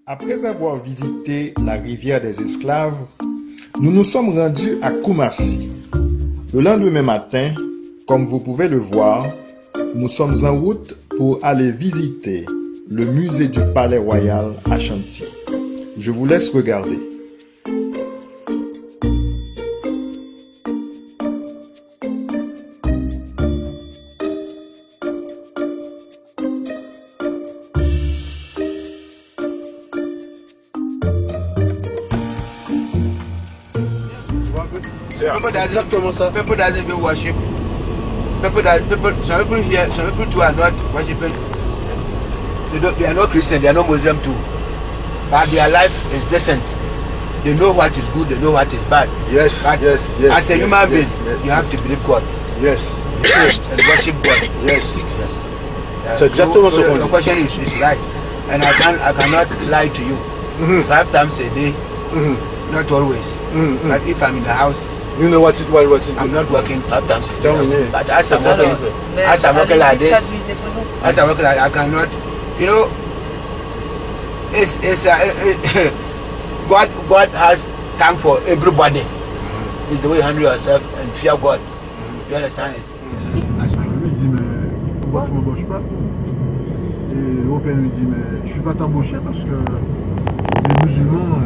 Après avoir visité la rivière des esclaves, nous nous sommes rendus à Koumassi. Le lendemain matin, comme vous pouvez le voir, nous sommes en route pour aller visiter le musée du Palais Royal à Chantilly. Je vous laisse regarder. Exactement ça. People doesn't even worship. Some people here, some people too are not worshiping. They are not Christian, they are not Muslim too. But their life is decent. They know what is good, they know what is bad. Yes, but yes. As a human being, you have to believe God. Yes. And worship God. Yes. Yes. C'est exactement ce qu'on dit. The question is right. And I cannot lie to you. 5 times a day, not always. But if I'm in the house, you know what it I'm not working 5 times a day. But as I'm working like this, I cannot, you know, God has time for everybody. It's the way you handle yourself and fear God. You understand it? Lui dit mais pourquoi tu m'embauches pas? Et l'Européen lui dit mais je ne suis pas t'embaucher parce que les musulmans,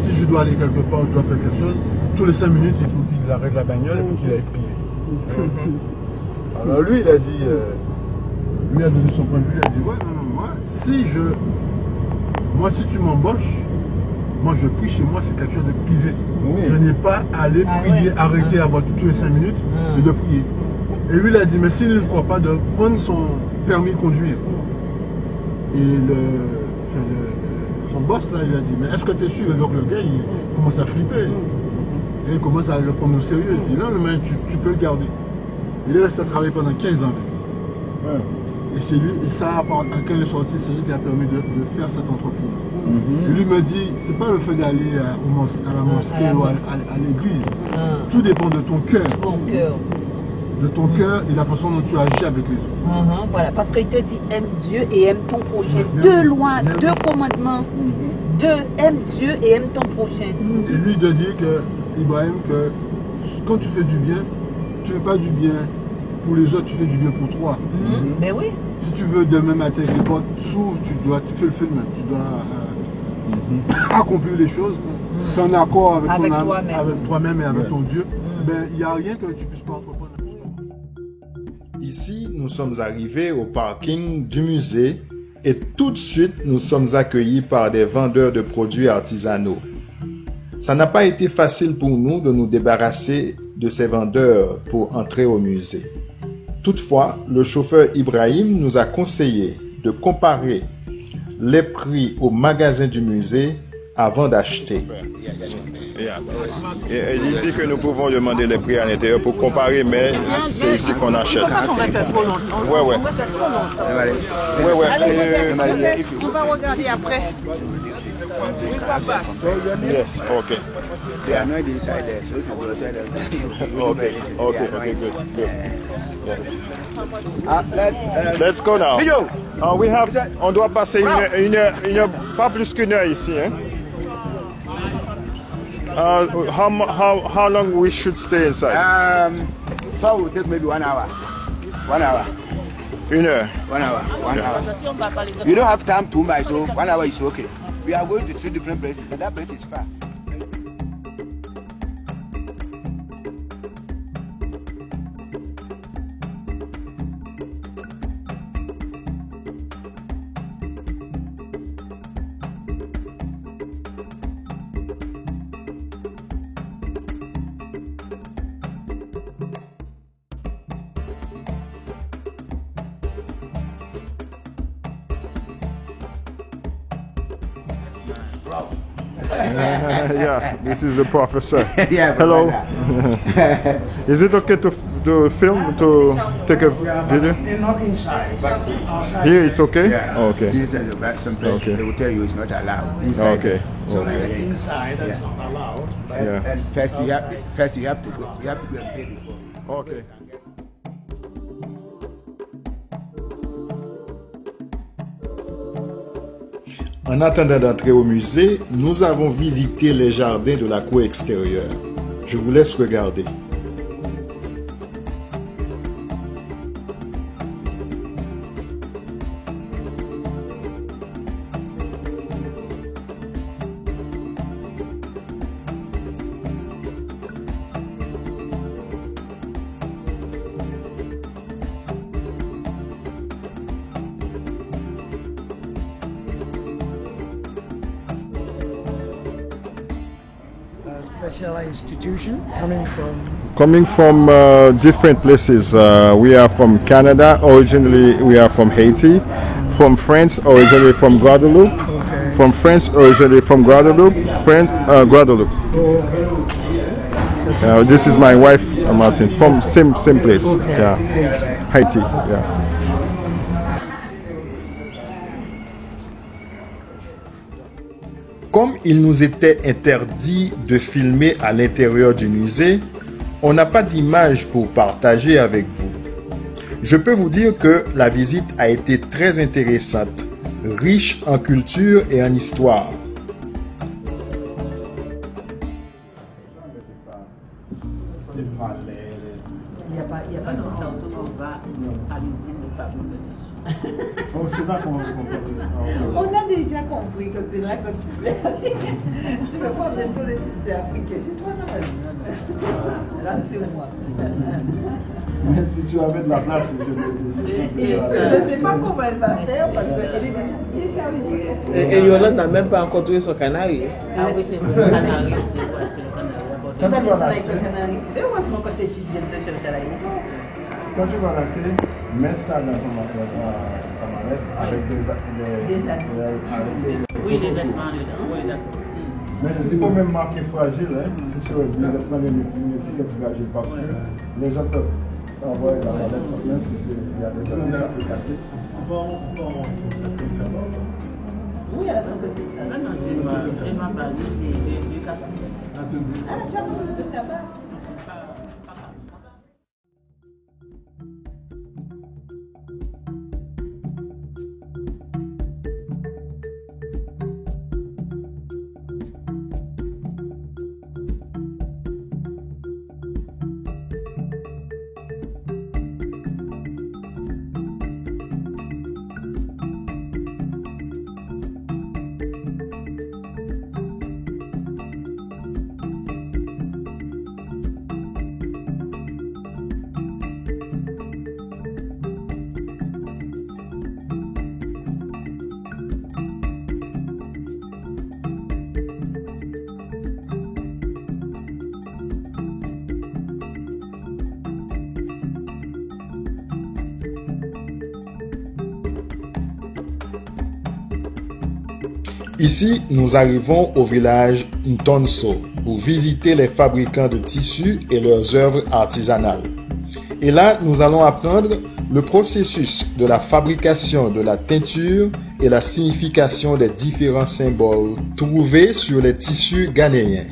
si je dois aller quelque part, je dois faire quelque chose, tous les 5 minutes il faut qu'il arrête la bagnole et qu'il aille prier. Alors lui il a dit, lui a donné son point de vue, il a dit ouais non, moi si tu m'embauches, moi je prie chez moi, c'est quelque chose de privé. Oui. Je n'ai pas à aller prier, arrêter à voir tous les 5 minutes et de prier. Et lui il a dit mais s'il ne croit pas, de prendre son permis de conduire. Et son boss là il a dit mais est-ce que tu es sûr? Et donc le gars il commence à flipper. Et il commence à le prendre au sérieux. Il dit non mais tu peux le garder. Il est resté à travailler pendant 15 ans. Ouais. Et c'est lui, et ça, quand il est sorti, c'est lui qui a permis de faire cette entreprise. Et lui me dit, c'est pas le fait d'aller à la mosquée ou à l'église. Tout dépend de ton cœur. De ton cœur et la façon dont tu agis avec les autres. Voilà, parce qu'il te dit aime Dieu et aime ton prochain. 2 lois, 2 commandements. Aime Dieu et aime ton prochain. Et lui de dire que, Ibrahim, que quand tu fais du bien, tu ne fais pas du bien pour les autres, tu fais du bien pour toi. Mais oui. Si tu veux demain matin que les portes s'ouvrent, tu dois te fulfillment, tu dois accomplir les choses. Tu es en accord avec toi-même et avec ton Dieu. Ben, il n'y a rien que tu puisses pas entreprendre. Ici, nous sommes arrivés au parking du musée et tout de suite, nous sommes accueillis par des vendeurs de produits artisanaux. Ça n'a pas été facile pour nous de nous débarrasser de ces vendeurs pour entrer au musée. Toutefois, le chauffeur Ibrahim nous a conseillé de comparer les prix au magasin du musée avant d'acheter. Il dit que nous pouvons demander les prix à l'intérieur pour comparer, mais c'est ici qu'on achète. Ouais. On va regarder après. Yes, okay. They are not inside there, so if you go tell them. Okay, good. Yeah. Let's go now. On doit passer une heure, pas plus qu'une heure ici. Hein? How long we should stay inside? So will take maybe 1 hour. 1 hour. Une heure. 1 hour. 1 hour. You don't have time too much, so 1 hour is okay. We are going to 3 different places, and that place is far. Yeah, this is the professor. Yeah, hello. Is it okay to film, to take a video? Not inside, but outside. Here it's okay? Yeah. Oh, okay. Inside the back, some place they will tell you it's not allowed. Inside. Okay. So inside that's not allowed. And first you have to go and pay before. Okay. En attendant d'entrer au musée, nous avons visité les jardins de la cour extérieure. Je vous laisse regarder. Special institution coming Coming from different places. We are from Canada. Originally, we are from Haiti. From France, originally from Guadeloupe. Okay. From France, originally from Guadeloupe. Guadeloupe. This is my wife, Martin, from same place. Okay. Yeah, Haiti. Yeah. Comme il nous était interdit de filmer à l'intérieur du musée, on n'a pas d'image pour partager avec vous. Je peux vous dire que la visite a été très intéressante, riche en culture et en histoire. Il n'y a pas de sorte où on va à l'usine de fabrique de tissu. On sait pas comment on peut. On a déjà compris que c'est là que tu fais. Tu ne peux pas mettre tous les tissus africains. J'ai toi dans la vie. Rassure-moi. Mais si tu avais de la place, je ne sais pas comment elle va faire parce qu'elle est déjà arrivée. Et Yolande n'a même pas encore trouvé son canari. Ah oui, c'est le canari. C'est quoi le canari? Tu vas laisser avec le canari. Heureusement que tes fils viennent de chez le canari. Quand tu vas l'acheter, mets ça dans ton mallette avec des Oui, les vêtements dedans. Oui, d'accord. Mais s'il faut même marquer fragile, hein, c'est sûr, il y a une étiquette fragile parce que les gens peuvent envoyer la mallette, même si il y a des gens qui sont cassés. Oui, à la fin de ça. Non, elle m'a parlé, c'est du café. Ah, tu as besoin de tabac. Ici, nous arrivons au village Ntonso pour visiter les fabricants de tissus et leurs œuvres artisanales. Et là, nous allons apprendre le processus de la fabrication de la teinture et la signification des différents symboles trouvés sur les tissus ghanéens.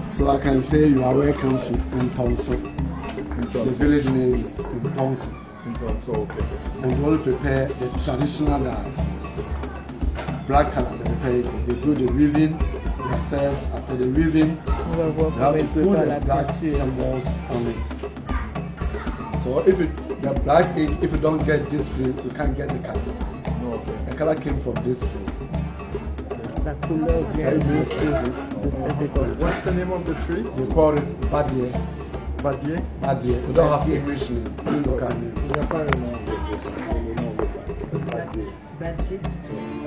So I can say you are welcome to Ntonso. The village name is Ntonso. Okay. And we will prepare the traditional dye. Black color, they prepare it. They do the weaving themselves. After the weaving, they have to put the black symbols on it. So if the black ink, if you don't get this tree, you can't get the color. Okay. The color came from this tree. What's the name of the tree? They call it Badie. Badie? Badie. We don't have English name. We local name.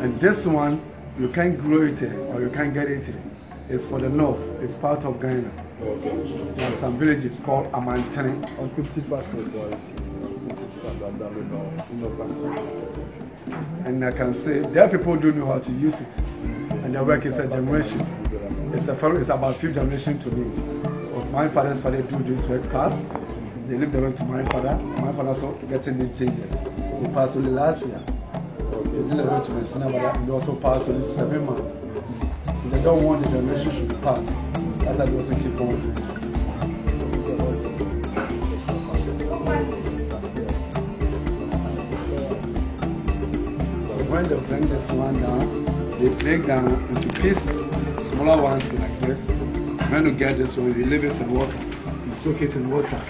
And this one, you can't grow it here or you can't get it here. It's for the north. It's part of Ghana. Okay. There are some villages called Amantene. Un tout petit pasteur ici. Dans le nord. Une autre pasteur. And I can say, there are people who don't know how to use it. And their work is a generation. It's about 5th generation to me. Because my father's father do this work pass. They leave the work to my father. My father also getting 18 years. He passed only last year. They did the work to my son, but he also passed only 7 months. They don't want the generation to pass. That's why they also keep on doing this. when they bring this one down, they break down into pieces, smaller ones like this. When you get this one, you leave it in water. You soak it in water.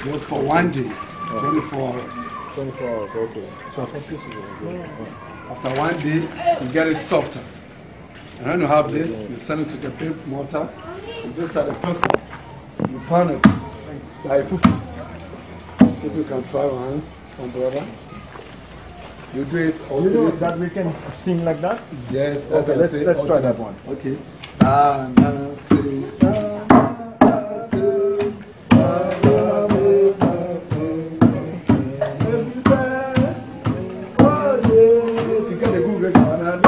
Just for 1 day, 24 hours. 24 hours, okay. So after 1 day, you get it softer. And when you have this, you send it to the big mortar. And this are the person. You pan it like fufu. If you can try once, my brother. You do it all. You know that we can sing like that? Yes, Okay, let's try that one. Okay. To get a good record.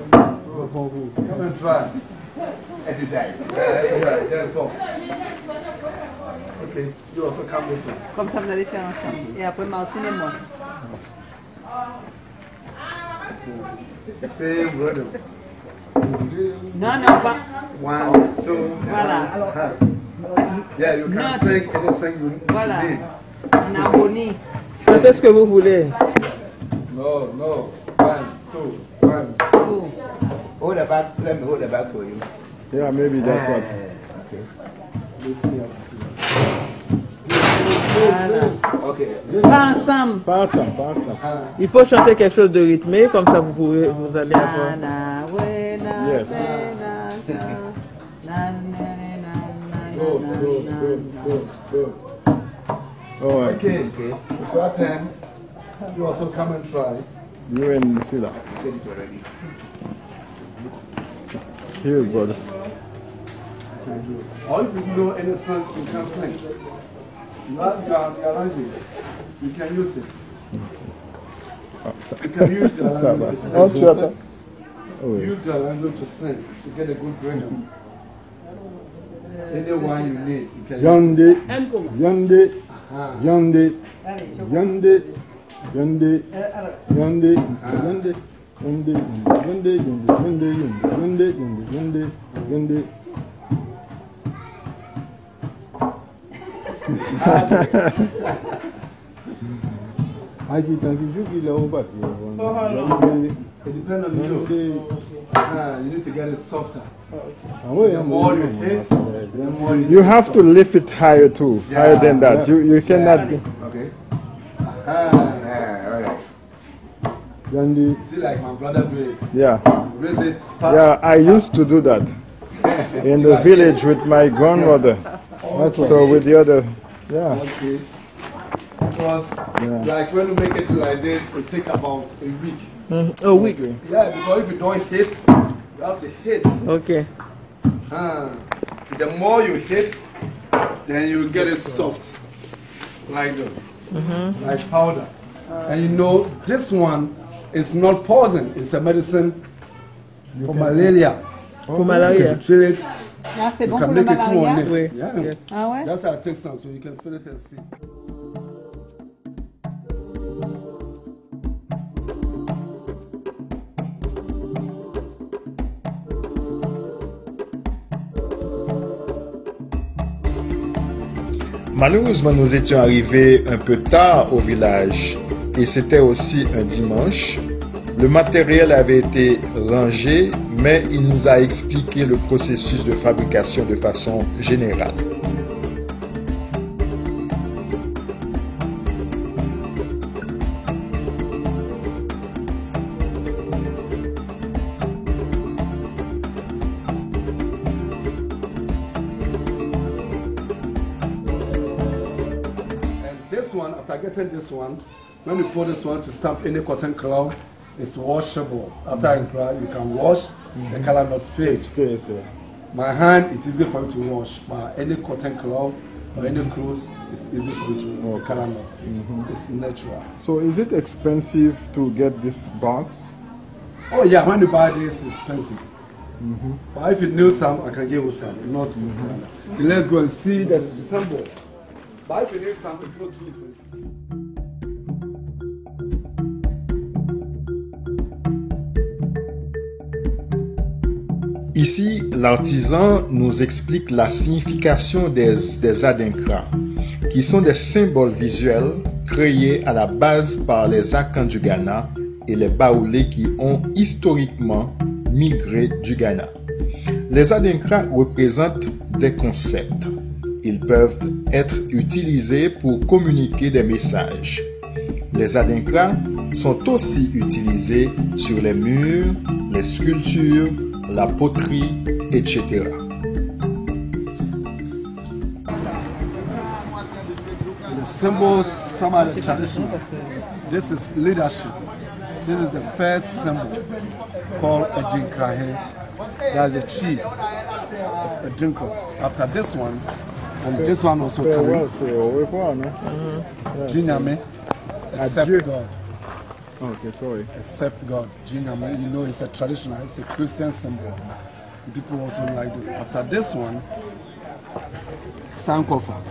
Come and try. Exercise. Exercise, yes, Paul. Okay, you also come this way. Comme ça, vous allez faire ensemble. Et après, Martine et moi. Same rhythm. Non, non, pas. 1, 2, Voilà. Yeah, you can Not- sing anything you Voilà. need. En harmonie. Chantez ce que vous voulez. No, no. 1, 2, 1. Tout. Hold the bag. Let me hold the bag for you. Yeah, maybe that's what. Voilà. Okay. Pas ensemble. Pas ensemble, pas ensemble. Il faut chanter quelque chose de rythmé, comme ça vous allez avoir. Na, we, na, Yes. te, na, na, na, na, na, Go, na, go, na, go, na. go, go. All right. Okay, it's your turn. You also come and try. You and Sila. Said it already. Here's brother. Or if you know any song, you can sing. You have your language. You can use it. You can use your language to sing. Oh, shut Oh, yeah. Use your language to sing, to get a good rhythm. Anyone you need, you can use. Yonde, Yonde, Ah. Yonde, Yonde, Yonde, Yonde, Yonde, Yonde, Yonde, Yonde, Yonde, Yonde, Yonde. Aqui tá aqui jogo lá o bate. It depends on you. You need to get it softer. The The more you hit, the more You have to lift it higher too, higher than that. You cannot. Okay. All right. Yonde. See, like my brother do it. Yeah. Raise it. Yeah, I used to do that in the village with my grandmother. So with the other, yeah. Okay. Because, like, when you make it like this, it takes about a week. A week. Yeah, because if you don't hit, you have to hit. Ok. The more you hit, then you get it soft, like this, like powder. And you know, this one is not poison, it's a medicine for malaria. Pour malaria. You feel it, Ah, c'est you bon can pour le make it too on malaria? it. Oui. Yeah. Yes. Ah ouais? That's how it takes some, so you can feel it and see. Malheureusement, nous étions arrivés un peu tard au village et c'était aussi un dimanche. Le matériel avait été rangé, mais il nous a expliqué le processus de fabrication de façon générale. This one, after getting this one, when you put this one to stamp any cotton cloth, it's washable. After it's dry, you can wash, the color not fade. Stays there. My hand, it's easy for you to wash, but any cotton cloth or any clothes, it's easy for you to the color not fade. It's natural. So is it expensive to get this box? Oh yeah, when you buy this, it's expensive. But if you need some, I can give you some, not for so let's go and see the symbols. But if you need some, it's not too expensive. Ici, l'artisan nous explique la signification des adinkras, qui sont des symboles visuels créés à la base par les Akans du Ghana et les Baoulés qui ont historiquement migré du Ghana. Les adinkras représentent des concepts. Ils peuvent être utilisés pour communiquer des messages. Les adinkras sont aussi utilisés sur les murs, les sculptures, la poterie, etc. The symbols, some of the tradition. This is leadership. This is the first symbol called a Jinkrahe. That's the chief of a Jinkra. After this one, and this one also comes. Jinyame, accept God. Okay, sorry. Accept God. Jinyame, you know, it's a traditional, it's a Christian symbol. The people also like this. After this one, Sankofa.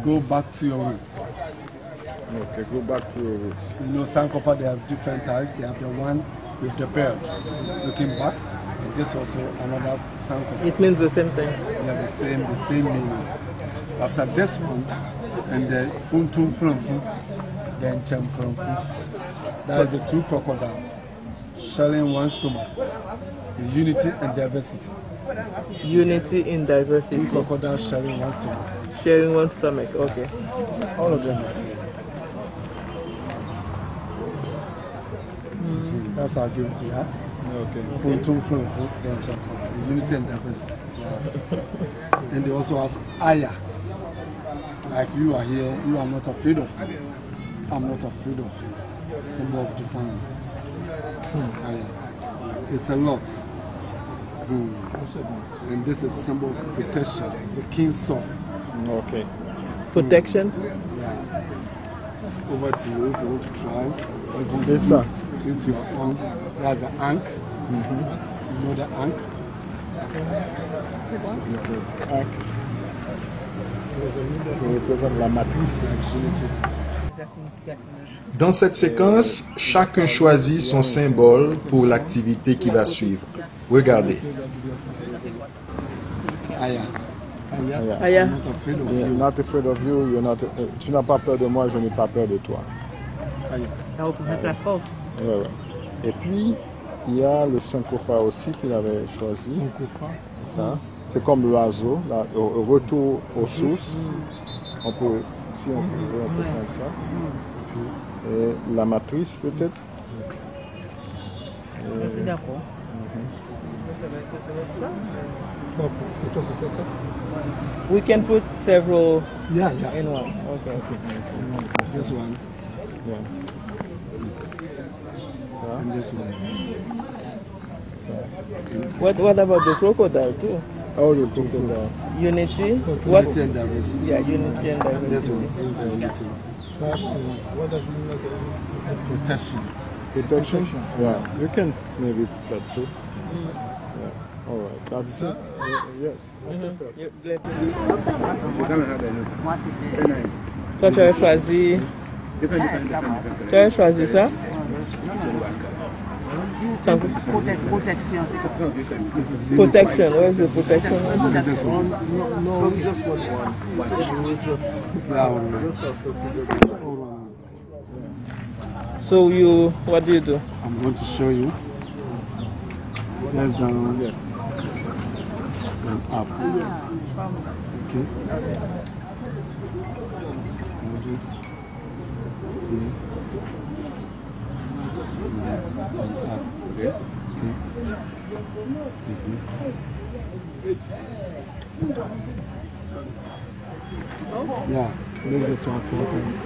Go back to your roots. Okay, go back to your roots. You know, Sankofa, they have different types. They have the one with the bird looking back, and this also another Sankofa. It means the same thing. Yeah, the same meaning. After this one, and the Funtum Frumfu, then Chem Frumfu. That is the two crocodiles sharing one stomach. The unity and diversity. Unity in diversity. Two crocodiles sharing one stomach. Sharing one stomach, okay. All of them the same. That's how good we are. Okay. Funtum Frumfu, then Chem Frumfu. The unity and diversity. And they also have Aya. Like you are here, you are not afraid of me. I'm not afraid of you. Symbol of defiance. It's a lot. And this is symbol of protection. The king's sword. Okay. Protection? Yeah. It's over to you if you want to try. If you want Yes, to sir. create your own. There's the ankh. You know the ankh? Représente la matrice. Dans cette séquence, chacun choisit son symbole pour l'activité qui va suivre. Regardez. Aya. Aya. I'm not afraid of You're you. not afraid of you, tu n'as pas peur de moi, je n'ai pas peur de toi. Ça représente la force. Ouais, ouais. Et puis, il y a le Sankofa aussi qu'il avait choisi. Ça. C'est comme l'oiseau, là, au retour aux sources. On peut, si on peut faire ça. Et la matrice peut-être. D'accord. We can put several Yeah. in one. Okay. This one Yeah. Ça. and this one. What about the crocodile too? Oh, le crocodile. Unity? What? Unity and diversity. Yeah, unity and diversity. This one is the unity. Protection. Protection? Yeah. You can maybe that too. Yeah. All right. That's it. Yes. Toi, tu as choisi. Tu as choisi ça? Protection, c'est Protection. Where's the protection? This one. No, we just want one. We just So what do you do? I'm going to show you. There's down. Yes. And up. Okay. And this. Here. And up. Okay. Yeah, make this one 4 times.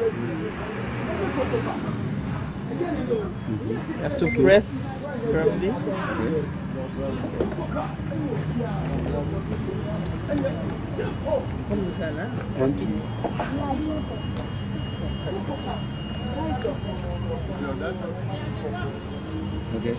You have to press firmly. And okay.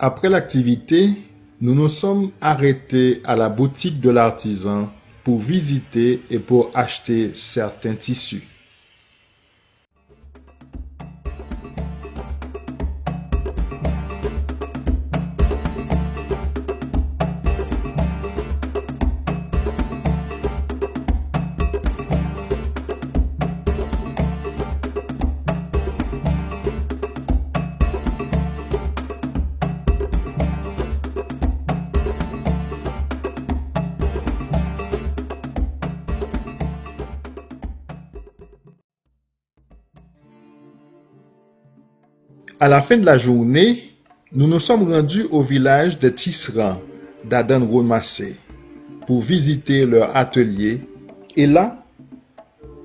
Après l'activité, nous nous sommes arrêtés à la boutique de l'artisan pour visiter et pour acheter certains tissus. À la fin de la journée, nous nous sommes rendus au village de Tisserand d'Adan Romassé pour visiter leur atelier et là,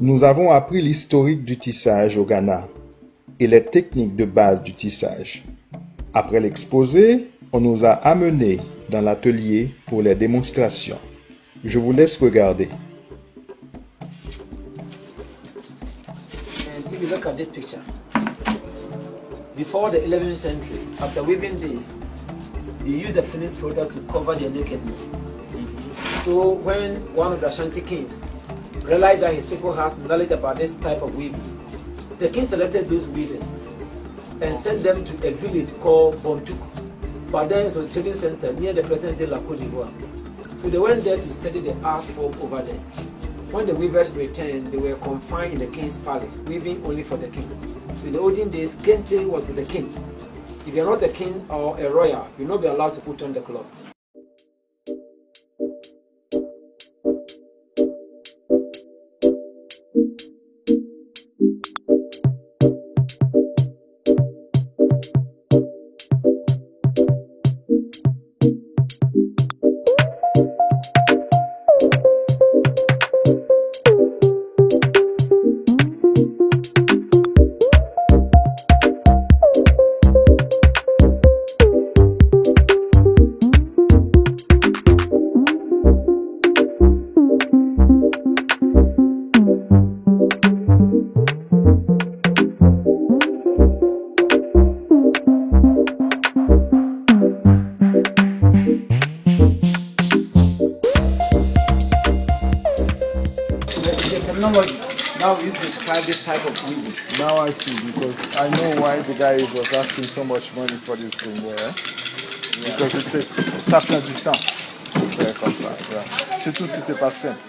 nous avons appris l'historique du tissage au Ghana et les techniques de base du tissage. Après l'exposé, on nous a amenés dans l'atelier pour les démonstrations. Je vous laisse regarder. And if you look at this picture, before the 11th century, after weaving this, they used the finished product to cover their nakedness. So when one of the Ashanti kings realized that his people has knowledge about this type of weaving, the king selected those weavers and sent them to a village called Bontuku. But then it was a trading center near the present day La Côte d'Ivoire. So they went there to study the art form over there. When the weavers returned, they were confined in the king's palace, weaving only for the king. So in the olden days, kente was with the king. If you're not a king or a royal, you'll not be allowed to put on the cloth. Now you describe this type of weaving. Now I see, because I know why the guy was asking so much money for this thing there. Yeah. Because ça prend du temps de faire comme ça. Yeah. Surtout si c'est pas simple.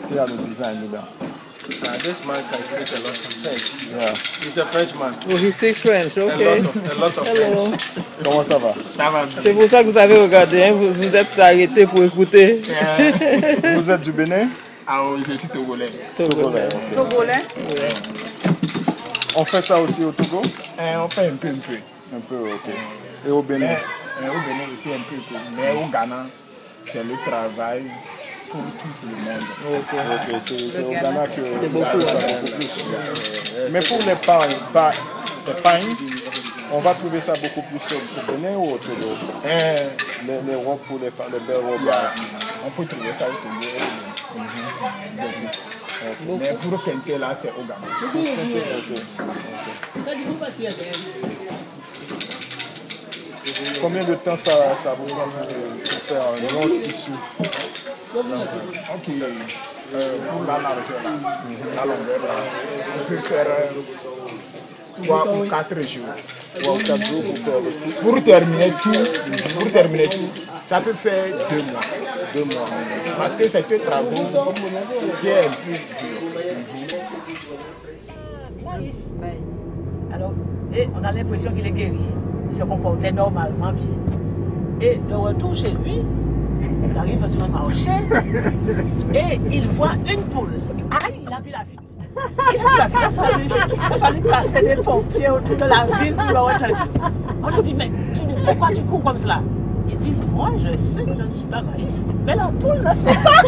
C'est à le design dedans. This man can speak a lot of French. Yeah. He's a Frenchman. Oh, he speaks French, okay. A lot of Hello. French. Comment ça va? Ça va. C'est pour ça que vous avez regardé, hein? Vous êtes arrêté pour écouter. Yeah. Vous êtes du Bénin? Ah oui, je suis togolais. Togolais. Okay. Togolais? Oui. On fait ça aussi au Togo? On fait un peu. Un peu, ok. Et au Bénin? Au Bénin aussi un peu. Mais au Ghana, c'est le travail pour tout le monde. Ok, c'est au Ghana que c'est beaucoup, ça beaucoup plus. Mais pour les pains, on va trouver ça beaucoup plus au Bénin ou au Togo? Les robes pour les belles robes. On peut trouver ça au Togo. Mais pour Kente là, c'est au Ghana. Combien de temps ça vous prend pour faire un long tissu? Ok. Pour la largeur là, la longueur là, on peut faire 3 ou 4 jours. 3 ou 4 jours pour faire le tout. Pour terminer tout, ça peut faire 2 mois. 2 mois. Parce que c'est un travail qui est un peu dur. Maurice. Alors, et on a l'impression qu'il est guéri. Il se comportait normalement bien. Et de retour chez lui, il arrive sur le marché et il voit une poule. Aïe, il a vu la fille. Il a fallu placer des pompiers autour de la ville pour le retenir. On lui dit, mais pourquoi tu cours comme cela? Il dit, moi je sais que je ne suis pas maïs, mais la poule ne sait pas.